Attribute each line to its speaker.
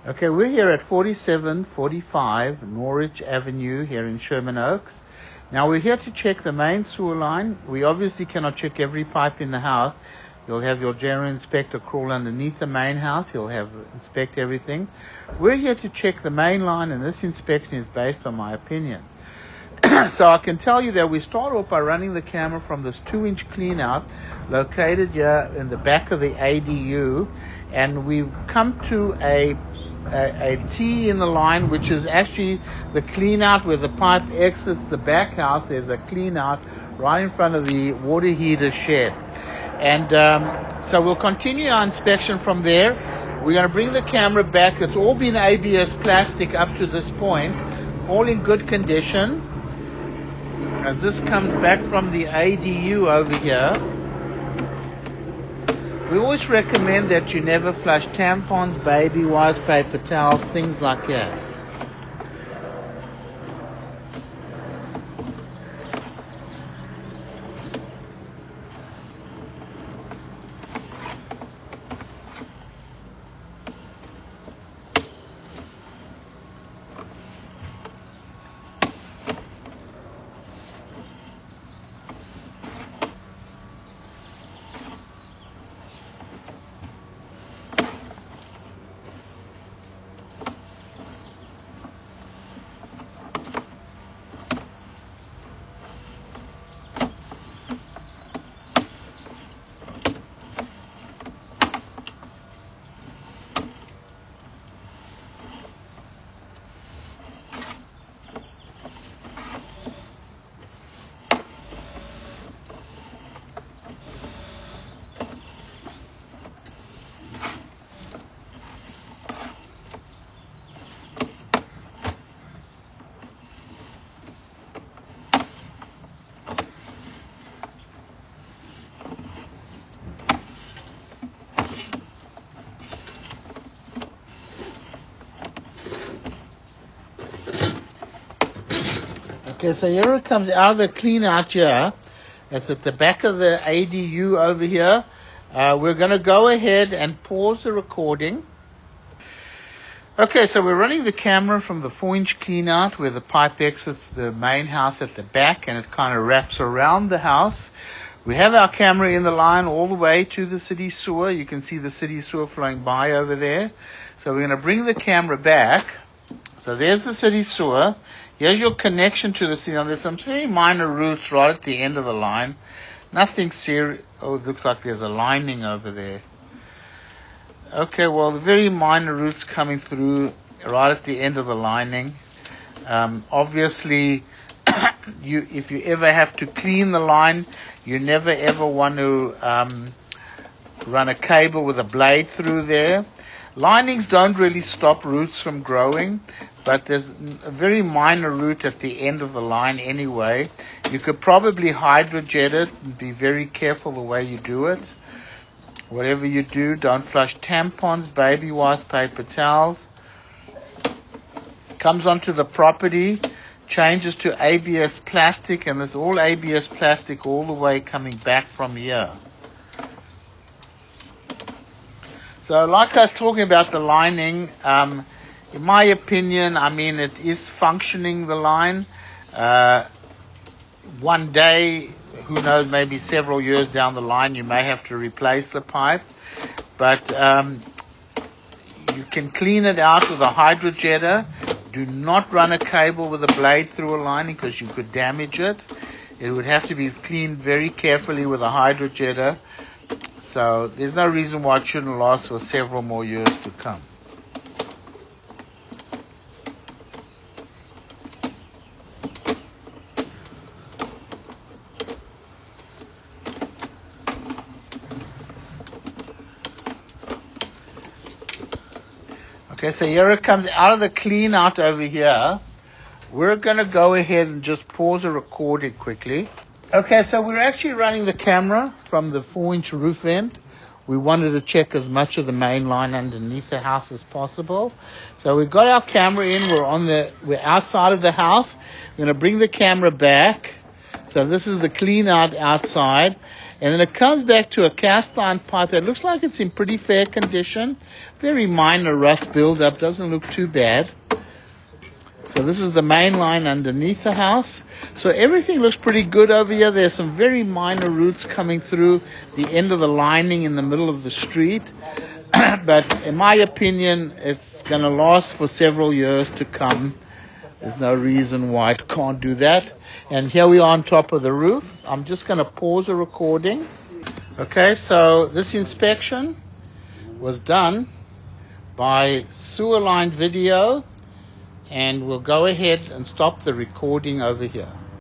Speaker 1: Okay, we're here at 4745 Norwich Avenue here in Sherman Oaks. Now we're here to check the main sewer line. We obviously cannot check every pipe in the house. You'll have your general inspector crawl underneath the main house. He'll inspect everything. We're here to check the main line, and this inspection is based on my opinion. So I can tell you that we start off by running the camera from this 2-inch clean out located here in the back of the ADU, and we've come to a T in the line, which is actually the clean out where the pipe exits the back house. There's a clean out right in front of the water heater shed. And so we'll continue our inspection from there. We're going to bring the camera back. It's all been ABS plastic up to this point, all in good condition. As this comes back from the ADU over here, we always recommend that you never flush tampons, baby wipes, paper towels, things like that. Okay, so here it comes out of the clean out here. It's at the back of the ADU over here. We're going to go ahead and pause the recording. Okay, so we're running the camera from the 4-inch clean out where the pipe exits the main house at the back, and it kind of wraps around the house. We have our camera in the line all the way to the city sewer. You can see the city sewer flowing by over there. So we're going to bring the camera back. So there's the city sewer. Here's your connection to the city. Now there's some very minor roots right at the end of the line. Nothing serious. Oh, it looks like there's a lining over there. Okay, well, the very minor roots coming through right at the end of the lining. Obviously, if you ever have to clean the line, you never ever want to run a cable with a blade through there. Linings don't really stop roots from growing, but there's a very minor root at the end of the line anyway. You could probably hydrojet it and be very careful the way you do it. Whatever you do, don't flush tampons, baby wipes, paper towels. Comes onto the property, changes to ABS plastic, and there's all ABS plastic all the way coming back from here. So like I was talking about the lining, in my opinion, I mean, it is functioning, the line. One day, who knows, maybe several years down the line, you may have to replace the pipe. But you can clean it out with a hydrojetter. Do not run a cable with a blade through a lining because you could damage it. It would have to be cleaned very carefully with a hydrojetter. So there's no reason why it shouldn't last for several more years to come. Okay, so here it comes out of the clean out over here. We're going to go ahead and just pause the recording quickly. Okay, so we're actually running the camera from the 4-inch roof end. We wanted to check as much of the main line underneath the house as possible. So we've got our camera in. We're outside of the house. We're going to bring the camera back. So this is the clean out outside. And then it comes back to a cast iron pipe that looks like it's in pretty fair condition. Very minor rust buildup, doesn't look too bad. So this is the main line underneath the house. So everything looks pretty good over here. There's some very minor roots coming through the end of the lining in the middle of the street. But in my opinion, it's going to last for several years to come. There's no reason why it can't do that. And here we are on top of the roof. I'm just going to pause the recording. Okay, so this inspection was done by Sewer Line Video, and we'll go ahead and stop the recording over here.